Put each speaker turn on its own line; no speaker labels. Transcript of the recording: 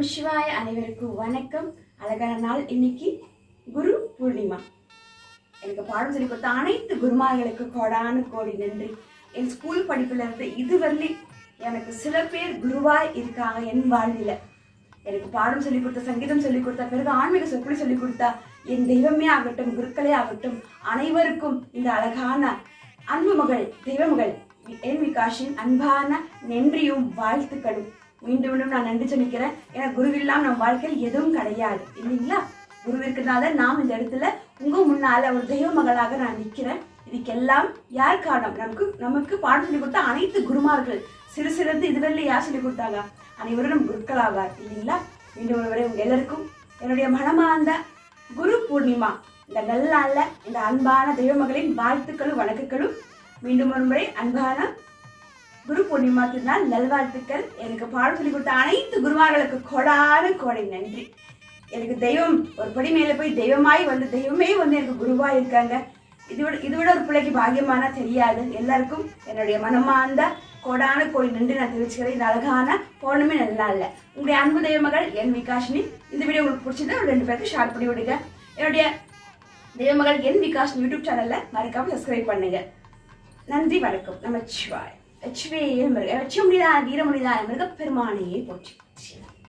நமசிவாய அனைவருக்கும் வணக்கம். அழகான நாள் இன்னைக்கு குரு பூர்ணிமா. எனக்கு பாடம் சொல்லி கொடுத்த அனைத்து குருமார்களுக்கு கோடானு கோடி நன்றி. என் ஸ்கூல் படிப்புல இருந்து இதுவரை எனக்கு சில பேர் குருவாய் இருக்காங்க என் வாழ்வில. எனக்கு பாடம் சொல்லி கொடுத்த, சங்கீதம் சொல்லி கொடுத்தா, பிறகு ஆன்மீக சொற்பொழி சொல்லி கொடுத்தா, என் தெய்வமே ஆகட்டும், குருக்களே ஆகட்டும், அனைவருக்கும் இந்த அழகான அன்பு மகள், தெய்வ மகள் என் விகாஷின் அன்பான நன்றியும் வாழ்த்துக்களும். மீண்டும் மீண்டும் நான் நன்றி சொல்லிக்கிறேன். ஏன்னா குருவில்லாம் நம் வாழ்க்கையில் எதுவும் கிடையாது இல்லைங்களா? குரு இருக்கிறதால நாம் இந்த இடத்துல உங்க முன்னால ஒரு தெய்வ மகளாக நான் நிற்கிறேன். இதுக்கெல்லாம் யார் காரணம்? நமக்கு பாடம் சொல்லி கொடுத்த அனைத்து குருமார்கள். சிறு சிறந்து இதுவரை யார் சொல்லி கொடுத்தாங்க? அனைவரும் நம் குருக்களாவார் இல்லைங்களா? மீண்டும் ஒருவரை உங்க எல்லாருக்கும் என்னுடைய மனமார்ந்த குரு பூர்ணிமா இந்த நல்ல நாள்ல இந்த அன்பான தெய்வ மகளின் வாழ்த்துக்களும் வணக்கங்களும். மீண்டும் ஒரு முறை அன்பான குரு பூர்ணிமா திருநாள் நல்வாழ்த்துக்கள். எனக்கு பாடம் சொல்லி கொடுத்த அனைத்து குருமார்களுக்கு கோடான கோடை நன்றி. எனக்கு தெய்வம் ஒரு படி மேலே போய் தெய்வமாய் வந்து தெய்வமே வந்து எனக்கு குருவா இருக்காங்க. இதுவிட ஒரு பிள்ளைக்கு பாக்கியமானா தெரியாது. எல்லாருக்கும் என்னுடைய மனமார்ந்த கோடான கோடி நன்றி நான் தெரிவிச்சுக்கிறேன். இந்த அழகான பௌர்ணமி நல்லா இல்லை. உங்களுடைய அன்பு தெய்வ மகள் என் விகாஷினி. இந்த வீடியோ உங்களுக்கு பிடிச்சது ஒரு 2 பேருக்கு ஷேர் பண்ணி விடுங்க. என்னுடைய தெய்வ மகள் என் விகாஷ் யூடியூப் சேனல்ல மறக்காம சப்ஸ்கிரைப் பண்ணுங்க. நன்றி, வணக்கம். நமச்சிவாய். வீரமுனிதான் மிருகப்பெருமானையே போற்றி.